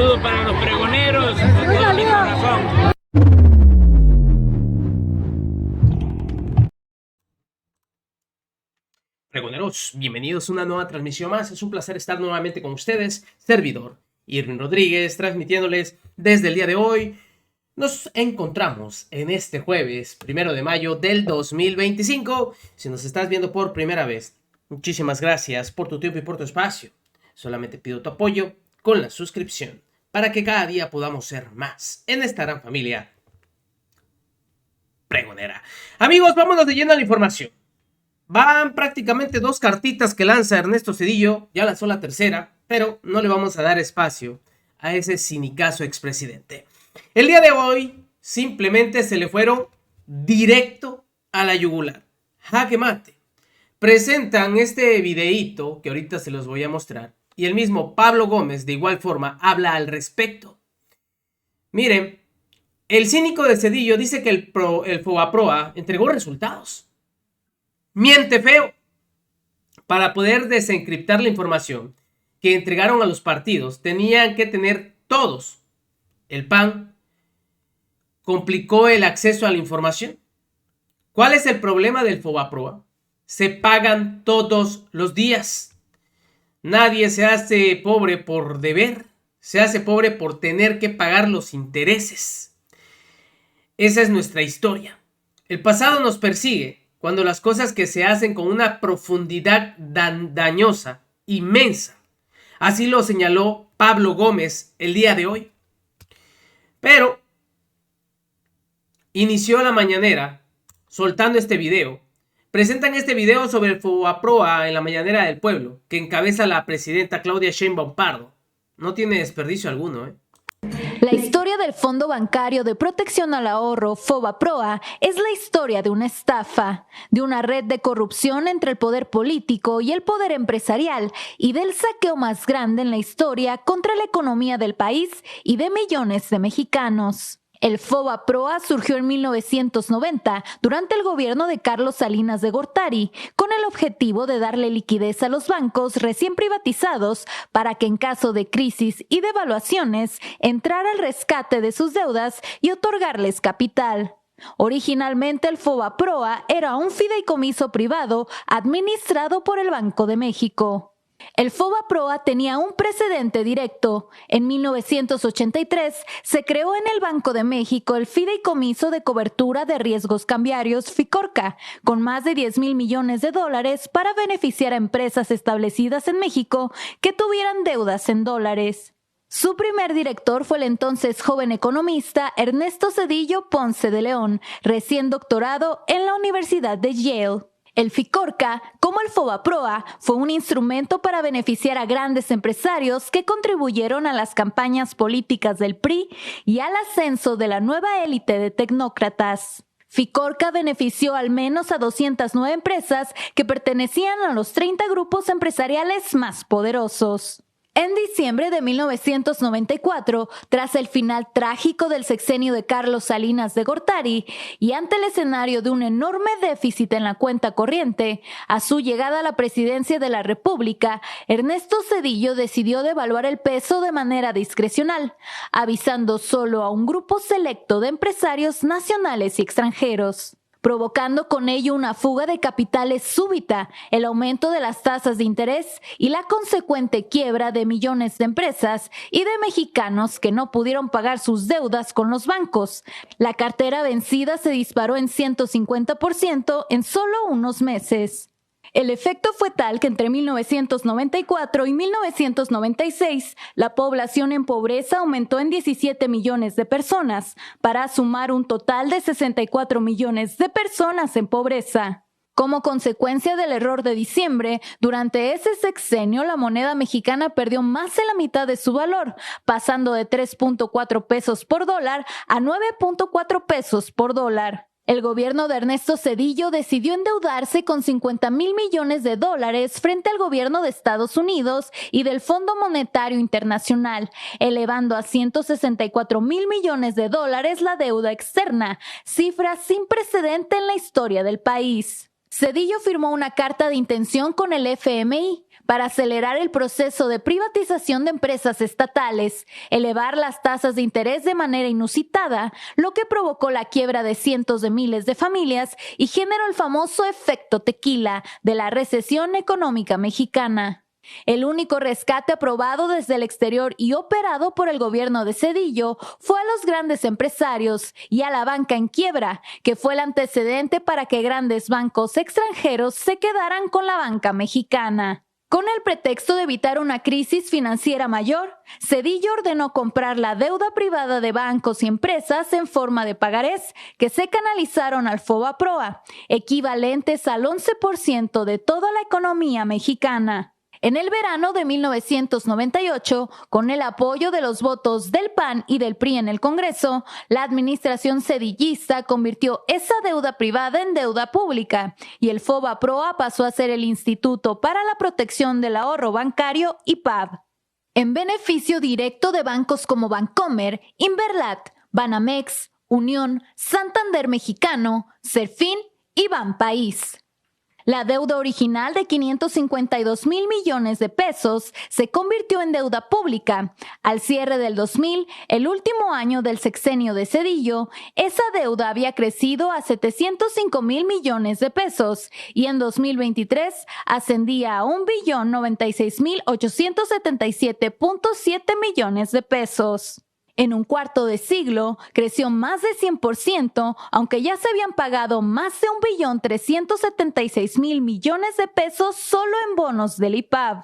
saludo para los pregoneros, con todo mi corazón. Pregoneros, bienvenidos a una nueva transmisión más. Es un placer estar nuevamente con ustedes. Servidor Irving Rodríguez, transmitiéndoles desde el día de hoy. Nos encontramos en este jueves 1 de mayo del 2025. Si nos estás viendo por primera vez, muchísimas gracias por tu tiempo y por tu espacio. Solamente pido tu apoyo con la suscripción para que cada día podamos ser más en esta gran familia pregonera. Amigos, vámonos de lleno a la información. Van prácticamente 2 cartitas que lanza Ernesto Zedillo, ya lanzó la tercera, pero no le vamos a dar espacio a ese cinicazo expresidente. El día de hoy simplemente se le fueron directo a la yugular. Jaque mate. Presentan este videíto que ahorita se los voy a mostrar y el mismo Pablo Gómez de igual forma habla al respecto. Miren, el cínico de Zedillo dice que el Fobaproa entregó resultados. Miente feo. Para poder desencriptar la información que entregaron a los partidos, tenían que tener todos el PAN. Complicó el acceso a la información. ¿Cuál es el problema del Fobaproa? Se pagan todos los días. Nadie se hace pobre por deber. Se hace pobre por tener que pagar los intereses. Esa es nuestra historia. El pasado nos persigue cuando las cosas que se hacen con una profundidad dañosa, inmensa. Así lo señaló Pablo Gómez el día de hoy. Pero inició la mañanera soltando este video. Presentan este video sobre el Fobaproa en la mañanera del pueblo, que encabeza la presidenta Claudia Sheinbaum Pardo. No tiene desperdicio alguno, ¿eh? La historia del Fondo Bancario de Protección al Ahorro, Fobaproa, es la historia de una estafa, de una red de corrupción entre el poder político y el poder empresarial y del saqueo más grande en la historia contra la economía del país y de millones de mexicanos. El Fobaproa surgió en 1990 durante el gobierno de Carlos Salinas de Gortari, con el objetivo de darle liquidez a los bancos recién privatizados para que en caso de crisis y devaluaciones entrara al rescate de sus deudas y otorgarles capital. Originalmente el Fobaproa era un fideicomiso privado administrado por el Banco de México. El Fobaproa tenía un precedente directo. En 1983 se creó en el Banco de México el Fideicomiso de Cobertura de Riesgos Cambiarios FICORCA, con más de 10,000 millones de dólares para beneficiar a empresas establecidas en México que tuvieran deudas en dólares. Su primer director fue el entonces joven economista Ernesto Zedillo Ponce de León, recién doctorado en la Universidad de Yale. El FICORCA, como el Fobaproa, fue un instrumento para beneficiar a grandes empresarios que contribuyeron a las campañas políticas del PRI y al ascenso de la nueva élite de tecnócratas. FICORCA benefició al menos a 209 empresas que pertenecían a los 30 grupos empresariales más poderosos. En diciembre de 1994, tras el final trágico del sexenio de Carlos Salinas de Gortari y ante el escenario de un enorme déficit en la cuenta corriente, a su llegada a la presidencia de la República, Ernesto Zedillo decidió devaluar el peso de manera discrecional, avisando solo a un grupo selecto de empresarios nacionales y extranjeros, provocando con ello una fuga de capitales súbita, el aumento de las tasas de interés y la consecuente quiebra de millones de empresas y de mexicanos que no pudieron pagar sus deudas con los bancos. La cartera vencida se disparó en 150% en solo unos meses. El efecto fue tal que entre 1994 y 1996 la población en pobreza aumentó en 17 millones de personas, para sumar un total de 64 millones de personas en pobreza. Como consecuencia del error de diciembre, durante ese sexenio la moneda mexicana perdió más de la mitad de su valor, pasando de 3.4 pesos por dólar a 9.4 pesos por dólar. El gobierno de Ernesto Zedillo decidió endeudarse con 50,000 millones de dólares frente al gobierno de Estados Unidos y del Fondo Monetario Internacional, elevando a 164,000 millones de dólares la deuda externa, cifra sin precedente en la historia del país. Zedillo firmó una carta de intención con el FMI para acelerar el proceso de privatización de empresas estatales, elevar las tasas de interés de manera inusitada, lo que provocó la quiebra de cientos de miles de familias y generó el famoso efecto tequila de la recesión económica mexicana. El único rescate aprobado desde el exterior y operado por el gobierno de Zedillo fue a los grandes empresarios y a la banca en quiebra, que fue el antecedente para que grandes bancos extranjeros se quedaran con la banca mexicana. Con el pretexto de evitar una crisis financiera mayor, Zedillo ordenó comprar la deuda privada de bancos y empresas en forma de pagarés que se canalizaron al FOBAPROA, equivalentes al 11% de toda la economía mexicana. En el verano de 1998, con el apoyo de los votos del PAN y del PRI en el Congreso, la administración zedillista convirtió esa deuda privada en deuda pública y el FOBAPROA pasó a ser el Instituto para la Protección del Ahorro Bancario, IPAB. En beneficio directo de bancos como Bancomer, Inverlat, Banamex, Unión, Santander Mexicano, Serfín y Banpaís. La deuda original de 552 mil millones de pesos se convirtió en deuda pública. Al cierre del 2000, el último año del sexenio de Zedillo, esa deuda había crecido a 705 mil millones de pesos y en 2023 ascendía a 1.096.877.7 millones de pesos. En un cuarto de siglo, creció más de 100%, aunque ya se habían pagado más de 1.376.000 millones de pesos solo en bonos del IPAB.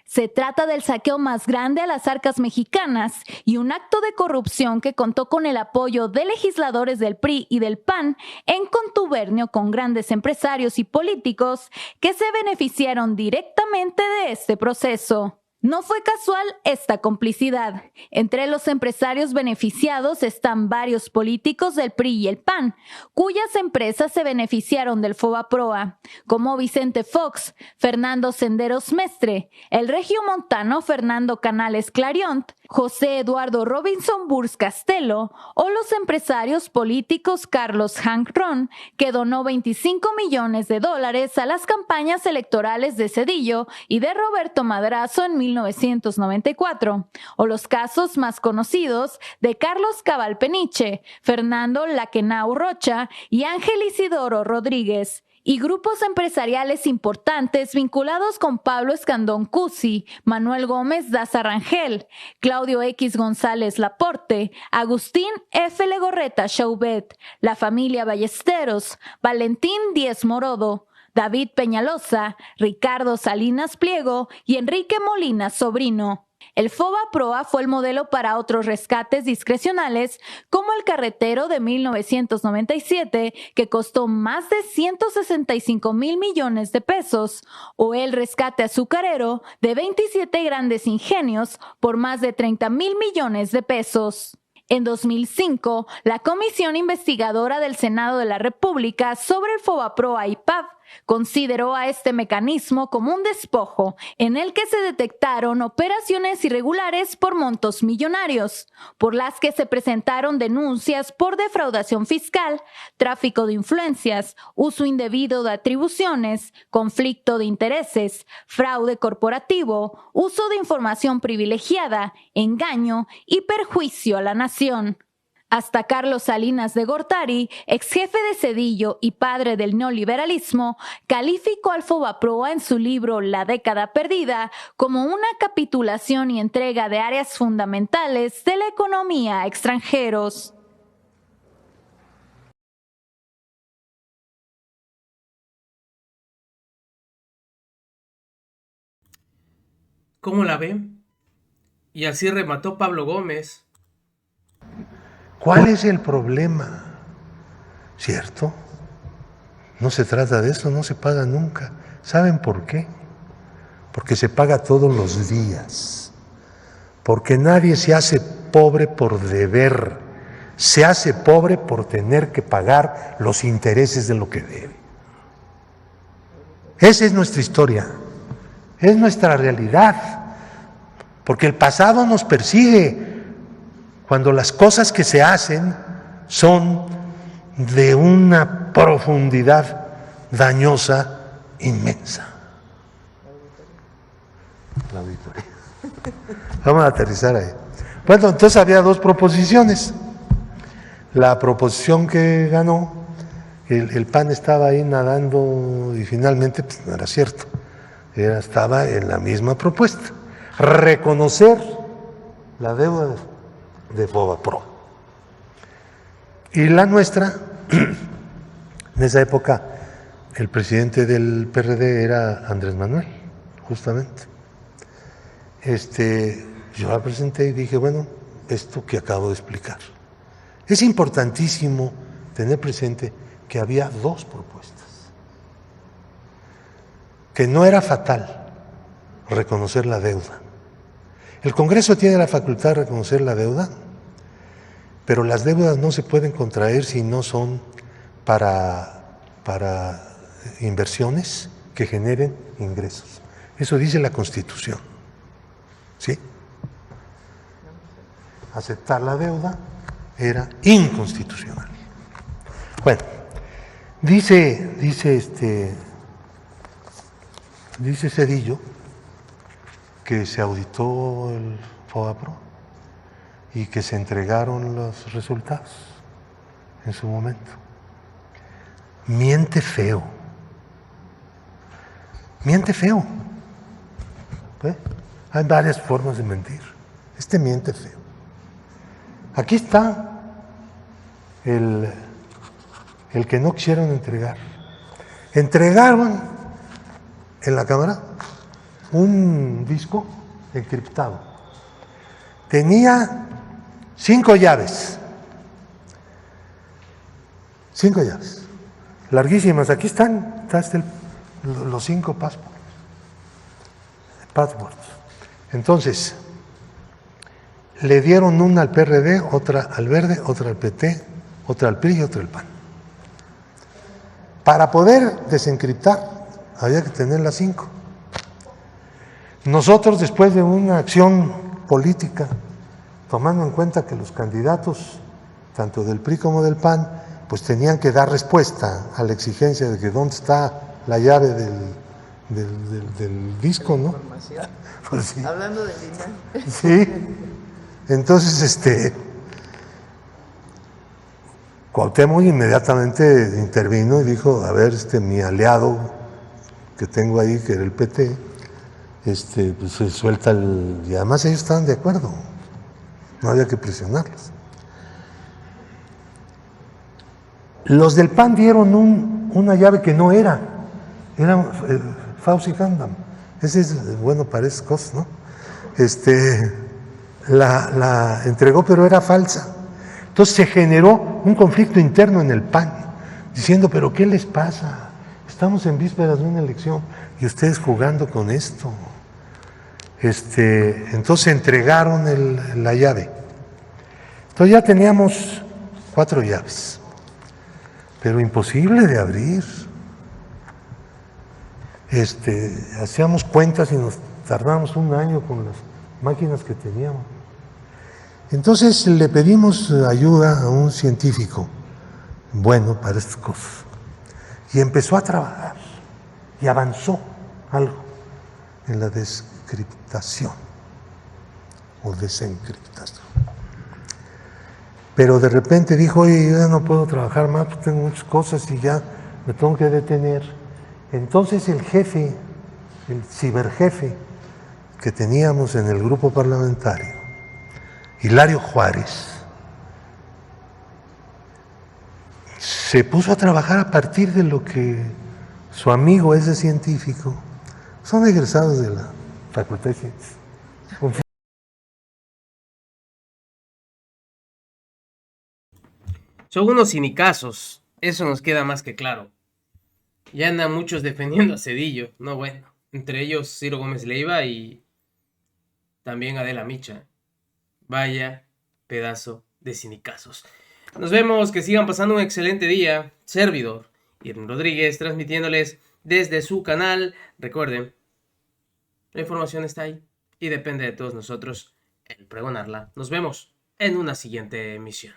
Se trata del saqueo más grande a las arcas mexicanas y un acto de corrupción que contó con el apoyo de legisladores del PRI y del PAN en contubernio con grandes empresarios y políticos que se beneficiaron directamente de este proceso. No fue casual esta complicidad. Entre los empresarios beneficiados están varios políticos del PRI y el PAN, cuyas empresas se beneficiaron del FOBAPROA, como Vicente Fox, Fernando Senderos Mestre, el regiomontano Fernando Canales Clariont, José Eduardo Robinson Burs Castelo o los empresarios políticos Carlos Hank Ron, que donó $25 millones a las campañas electorales de Zedillo y de Roberto Madrazo en 1994, o los casos más conocidos de Carlos Cabal Peniche, Fernando Laquenau Rocha y Ángel Isidoro Rodríguez, y grupos empresariales importantes vinculados con Pablo Escandón Cusi, Manuel Gómez Daza Rangel, Claudio X González Laporte, Agustín F. Legorreta Chaubet, la familia Ballesteros, Valentín Díez Morodo, David Peñalosa, Ricardo Salinas Pliego y Enrique Molina Sobrino. El FOBAPROA fue el modelo para otros rescates discrecionales, como el carretero de 1997, que costó más de 165 mil millones de pesos, o el rescate azucarero de 27 grandes ingenios por más de 30 mil millones de pesos. En 2005, la Comisión Investigadora del Senado de la República sobre el FOBAPROA y PAB consideró a este mecanismo como un despojo en el que se detectaron operaciones irregulares por montos millonarios, por las que se presentaron denuncias por defraudación fiscal, tráfico de influencias, uso indebido de atribuciones, conflicto de intereses, fraude corporativo, uso de información privilegiada, engaño y perjuicio a la nación. Hasta Carlos Salinas de Gortari, ex jefe de Zedillo y padre del neoliberalismo, calificó al FOBAPROA en su libro La década perdida como una capitulación y entrega de áreas fundamentales de la economía a extranjeros. ¿Cómo la ven? Y así remató Pablo Gómez. ¿Cuál es el problema? ¿Cierto? No se trata de eso, no se paga nunca. ¿Saben por qué? Porque se paga todos los días. Porque nadie se hace pobre por deber, se hace pobre por tener que pagar los intereses de lo que debe. Esa es nuestra historia, es nuestra realidad. Porque el pasado nos persigue. Cuando las cosas que se hacen son de una profundidad dañosa inmensa. la auditoría. Vamos a aterrizar ahí. Bueno, entonces había dos proposiciones. La proposición que ganó, el PAN estaba ahí nadando y finalmente pues, no era cierto. Estaba en la misma propuesta. Reconocer la deuda de Fobapro. Y la nuestra, en esa época, el presidente del PRD era Andrés Manuel, justamente. Yo la presenté y dije, bueno, esto que acabo de explicar. Es importantísimo tener presente que había dos propuestas, que no era fatal reconocer la deuda. El Congreso tiene la facultad de reconocer la deuda, pero las deudas no se pueden contraer si no son para inversiones que generen ingresos. Eso dice la Constitución. ¿Sí? Aceptar la deuda era inconstitucional. Bueno, dice Zedillo que se auditó el Fobapro y que se entregaron los resultados en su momento. Miente feo. Miente feo. ¿Eh? Hay varias formas de mentir. Miente feo. Aquí está el que no quisieron entregar. Entregaron en la Cámara un disco encriptado. Tenía 5 llaves. 5 llaves. Larguísimas. Aquí están los 5 passwords. Entonces, le dieron una al PRD, otra al Verde, otra al PT, otra al PRI y otra al PAN. Para poder desencriptar, había que tener las 5. Nosotros, después de una acción política, tomando en cuenta que los candidatos, tanto del PRI como del PAN, pues tenían que dar respuesta a la exigencia de que dónde está la llave del disco, ¿no? Pues sí. Hablando de Lina. Sí. Entonces, Cuauhtémoc inmediatamente intervino y dijo, a ver, mi aliado que tengo ahí, que era el PT, pues se suelta y además ellos estaban de acuerdo, no había que presionarlos. Los del PAN dieron una llave que no era Fauci Gandam. Ese es bueno para esas cosas, ¿no? La entregó, pero era falsa. Entonces se generó un conflicto interno en el PAN, diciendo, pero ¿qué les pasa? Estamos en vísperas de una elección y ustedes jugando con esto. Entonces entregaron la llave. Entonces ya teníamos 4 llaves, pero imposible de abrir. Hacíamos cuentas y nos tardamos un año con las máquinas que teníamos. Entonces le pedimos ayuda a un científico bueno para estas cosas y empezó a trabajar y avanzó algo en la descriptación o desencriptación. Pero de repente dijo, oye, yo ya no puedo trabajar más, pues tengo muchas cosas y ya me tengo que detener. Entonces el jefe, el ciberjefe que teníamos en el grupo parlamentario, Hilario Juárez, se puso a trabajar a partir de lo que su amigo, ese científico, son egresados de la Facultad de Ciencias. Son unos cinicazos, eso nos queda más que claro. Ya andan muchos defendiendo a Zedillo, no bueno, entre ellos Ciro Gómez Leiva y también Adela Micha. Vaya pedazo de cinicazos. Nos vemos, que sigan pasando un excelente día. Servidor Irving Rodríguez, transmitiéndoles desde su canal. Recuerden, la información está ahí y depende de todos nosotros el pregonarla. Nos vemos en una siguiente emisión.